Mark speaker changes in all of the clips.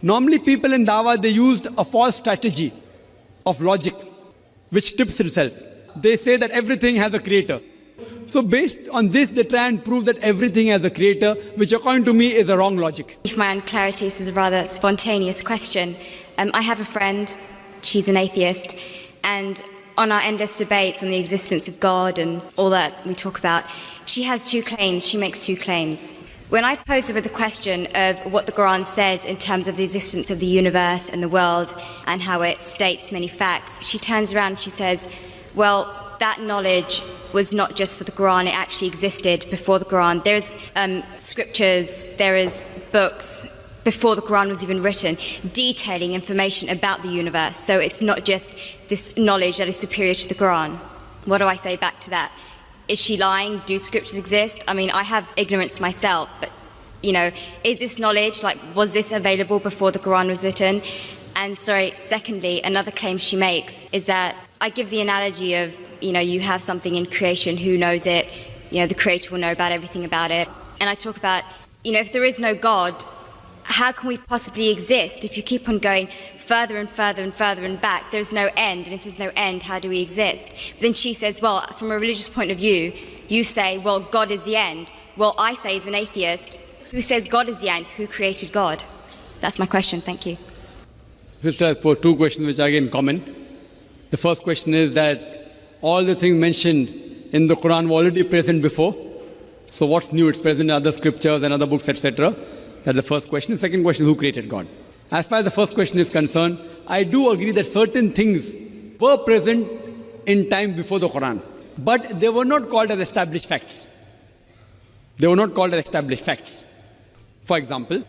Speaker 1: Normally people in Dawah, they used a false strategy of logic, which tips itself. They say that everything has a creator. So based on this, they try and prove that everything has a creator, which according to me is a wrong logic.
Speaker 2: For my own clarity, this is a rather spontaneous question. I have a friend, she's an atheist, and on our endless debates on the existence of God and all that we talk about, she has two claims, she makes two claims. When I pose her with the question of what the Quran says in terms of the existence of the universe and the world and how it states many facts, she turns around and she says, well, that knowledge was not just for the Quran, it actually existed before the Quran. There's scriptures, there is books before the Quran was even written, detailing information about the universe. So it's not just this knowledge that is superior to the Quran. What do I say back to that? Is she lying? Do scriptures exist? I mean, I have ignorance myself, but, is this knowledge, was this available before the Quran was written? And secondly, another claim she makes is that I give the analogy of, you have something in creation, who knows it? The creator will know about everything about it. And I talk about, if there is no God, how can we possibly exist? If you keep on going further and further and further and back, there's no end. And if there's no end, how do we exist? But then she says, well, from a religious point of view, you say, well, God is the end. Well, I say as an atheist, who says God is the end? Who created God? That's my question. Thank you.
Speaker 1: First, I pose two questions which are again common. The first question is that all the things mentioned in the Quran were already present before. So what's new? It's present in other scriptures and other books, etc. That's the first question. The second question is, who created God? As far as the first question is concerned, I do agree that certain things were present in time before the Quran, but they were not called as established facts. They were not called as established facts. For example,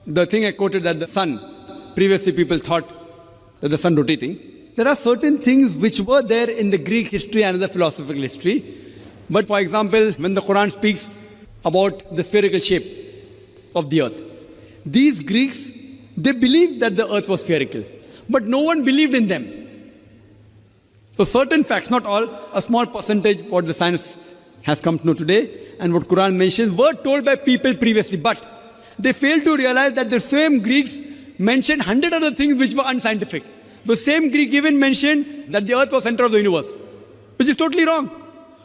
Speaker 1: the thing I quoted that the sun, previously people thought that the sun rotating. There are certain things which were there in the Greek history and the philosophical history. But for example, when the Quran speaks about the spherical shape of the earth, these Greeks, they believed that the earth was spherical, but no one believed in them. So certain facts, not all, a small percentage, what the science has come to know today and what Quran mentions, were told by people previously, but they failed to realize that the same Greeks mentioned 100 other things which were unscientific. The same Greek even mentioned that the earth was center of the universe, which is totally wrong.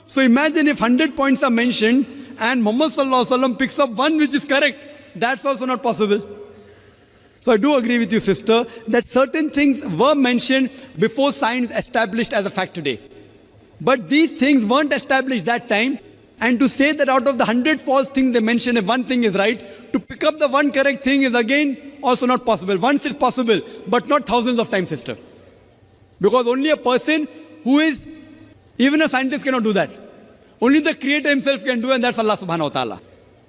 Speaker 1: So imagine if 100 points are mentioned and Muhammad Sallallahu Alaihi Wasallam picks up one which is correct. That's also not possible. So I do agree with you, sister, that certain things were mentioned before science established as a fact today. But these things weren't established that time. And to say that out of the 100 false things they mention, if one thing is right, to pick up the one correct thing is again also not possible. Once it's possible, but not thousands of times, sister. Because only a person who is, even a scientist cannot do that. Only the Creator himself can do, and that's Allah subhanahu wa ta'ala.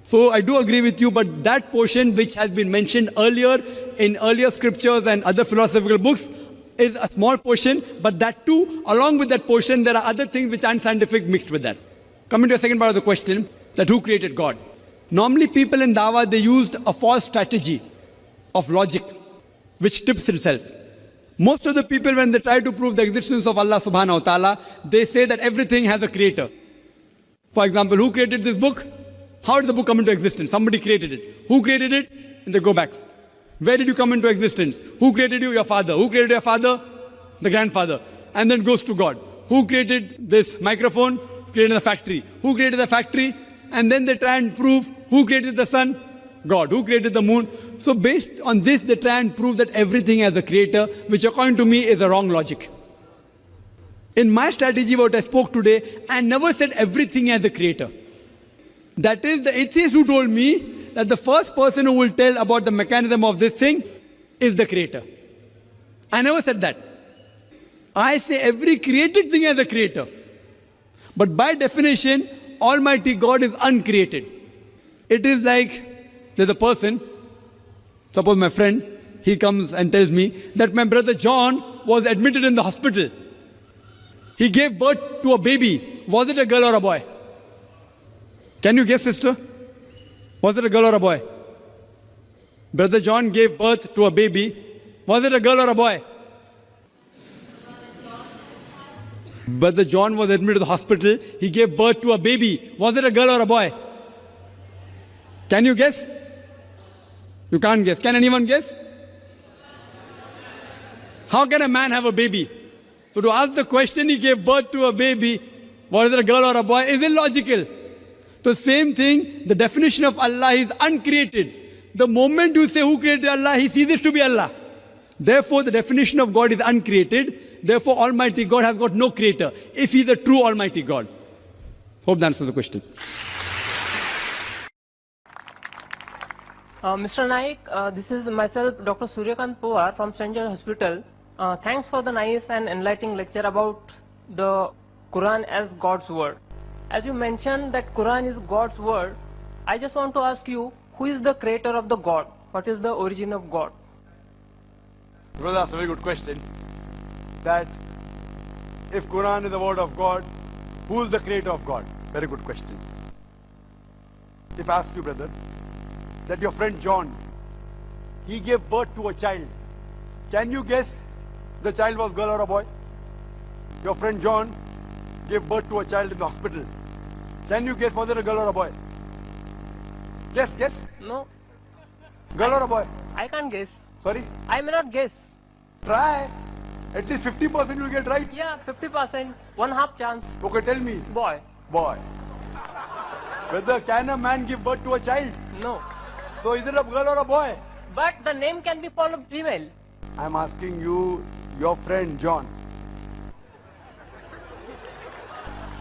Speaker 1: So I do agree with you, but that portion which has been mentioned earlier in earlier scriptures and other philosophical books is a small portion, but that too, along with that portion, there are other things which aren't scientific mixed with that. Coming to the second part of the question, that who created God? Normally people in Dawah, they used a false strategy of logic, which tips itself. Most of the people, when they try to prove the existence of Allah subhanahu wa ta'ala, they say that everything has a creator. For example, who created this book? How did the book come into existence? Somebody created it. Who created it? And they go back. Where did you come into existence? Who created you? Your father. Who created your father? The grandfather. And then goes to God. Who created this microphone? Created the factory. Who created the factory? And then they try and prove who created the sun? God. Who created the moon? So based on this, they try and prove that everything has a creator, which according to me is a wrong logic. In my strategy, what I spoke today, I never said everything has a creator. That is the atheist who told me that the first person who will tell about the mechanism of this thing is the creator. I never said that. I say every created thing has a creator. But by definition, Almighty God is uncreated. It is like there's a person, suppose my friend, he comes and tells me that my brother John was admitted in the hospital. He gave birth to a baby. Was it a girl or a boy? Can you guess, sister? Was it a girl or a boy? Brother John gave birth to a baby. Was it a girl or a boy? Brother John was admitted to the hospital. He gave birth to a baby. Was it a girl or a boy? Can you guess? You can't guess. Can anyone guess? How can a man have a baby? So to ask the question, he gave birth to a baby, whether a girl or a boy, is illogical. The same thing, the definition of Allah is uncreated. The moment you say who created Allah, he ceases to be Allah. Therefore, the definition of God is uncreated. Therefore, Almighty God has got no creator, if he is a true Almighty God. Hope that answers the question.
Speaker 3: Mr. Naik, this is myself, Dr. Suryakant Pawar from St. John Hospital. Thanks for the nice and enlightening lecture about the Quran as God's word. As you mentioned that Quran is God's word, I just want to ask you, who is the creator of the God? What is the origin of God?
Speaker 1: Brother, that's a very good question. That if Quran is the word of God, who is the creator of God? Very good question. If I ask you, brother, that your friend John, he gave birth to a child. Can you guess the child was girl or a boy? Your friend John gave birth to a child in the hospital. Can you guess whether a girl or a boy? Guess.
Speaker 3: No.
Speaker 1: Girl or a boy?
Speaker 3: I can't guess.
Speaker 1: Sorry?
Speaker 3: I may not guess.
Speaker 1: Try. At least 50% you'll get right.
Speaker 3: Yeah, 50%, 1/2 chance.
Speaker 1: Okay, tell me.
Speaker 3: Boy.
Speaker 1: Boy. Whether can a man give birth to a child?
Speaker 3: No.
Speaker 1: So is it a girl or a boy?
Speaker 3: But the name can be followed female.
Speaker 1: I'm asking you, your friend John.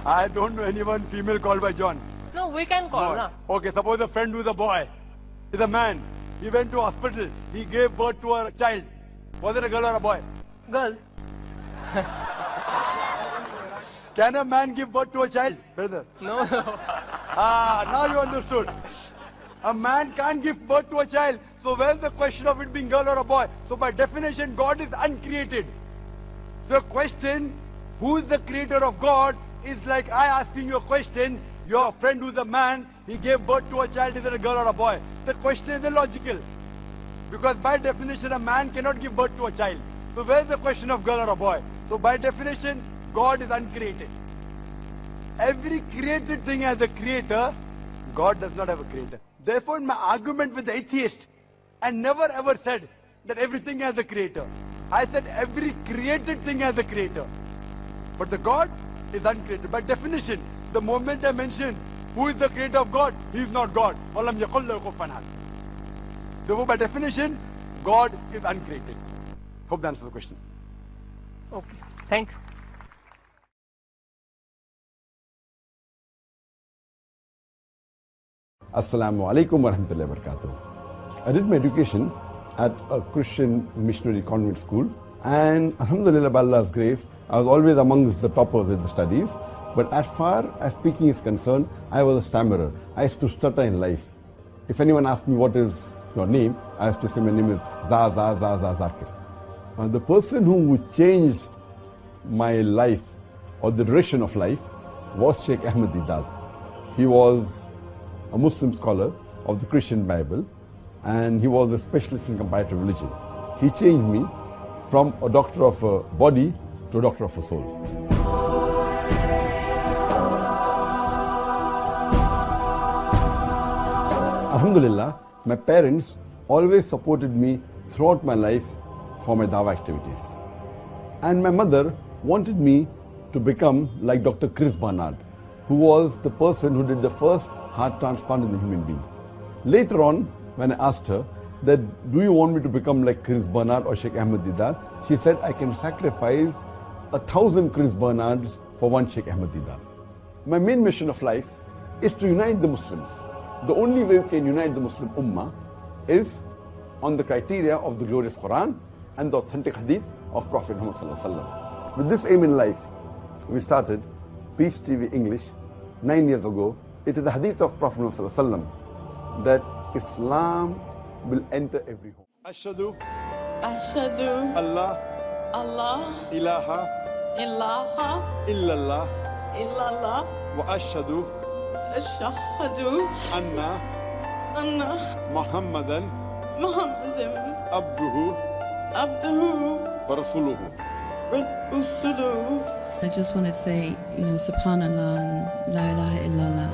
Speaker 1: I don't know anyone female called by John.
Speaker 3: No, we can call,
Speaker 1: Boy.
Speaker 3: na?
Speaker 1: Okay, suppose a friend who is a boy, is a man. He went to hospital. He gave birth to a child. Was it a girl or a boy?
Speaker 3: Girl.
Speaker 1: Can a man give birth to a child, brother?
Speaker 3: No.
Speaker 1: Now you understood. A man can't give birth to a child. So where's the question of it being girl or a boy? So by definition, God is uncreated. So question, who is the creator of God, is like I asking you a question. Your friend who's a man, he gave birth to a child, is it a girl or a boy? The question is illogical. Because by definition, a man cannot give birth to a child. So where's the question of girl or a boy? So by definition, God is uncreated. Every created thing has a creator. God does not have a creator. Therefore, my argument with the atheist, I never ever said that everything has a creator. I said every created thing has a creator. But the God is uncreated. By definition, the moment I mentioned who is the creator of God, he is not God. Therefore, by definition, God is uncreated. Hope that answers the question.
Speaker 3: Okay. Thank you.
Speaker 4: Assalamu alaikum wa rahmatullahi wa barakatuh. I did my education at a Christian missionary convent school, and alhamdulillah, by Allah's grace, I was always amongst the toppers in the studies. But as far as speaking is concerned, I was a stammerer. I used to stutter in life. If anyone asked me what is your name, I used to say my name is Zakir. The person who changed my life or the direction of life was Sheikh Ahmed Deedat. He was a Muslim scholar of the Christian Bible, and he was a specialist in comparative religion. He changed me from a doctor of a body to a doctor of a soul. Alhamdulillah, my parents always supported me throughout my life for my dawah activities. And my mother wanted me to become like Dr. Chris Barnard, who was the person who did the first heart transplant in the human being. Later on, when I asked her that, do you want me to become like Chris Barnard or Sheikh Ahmed Deedat? She said, I can sacrifice 1,000 Chris Barnards for one Sheikh Ahmed Deedat. My main mission of life is to unite the Muslims. The only way we can unite the Muslim Ummah is on the criteria of the glorious Quran and the authentic hadith of Prophet Muhammad Sallallahu Alaihi Wasallam. With this aim in life, we started Peace TV English 9 years ago. It is the hadith of Prophet Muhammad Sallallahu Alaihi Wasallam that Islam will enter every home. Ashhadu Allah ilaha illallah wa ashhadu anna Muhammadan abduhu wa rasuluhu.
Speaker 5: I just want to say, Subhanallah and La ilaha illallah.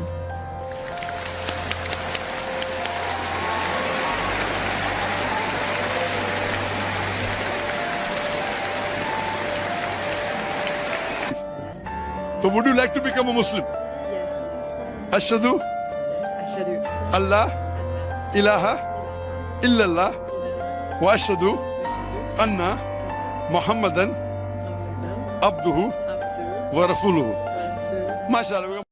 Speaker 4: So would you like to become a Muslim?
Speaker 6: Yes.
Speaker 4: Ashhadu
Speaker 6: Ashhadu
Speaker 4: Allah ilaha illallah wa ashhadu anna Muhammadan abduhu wa rasuluhu. MashaAllah.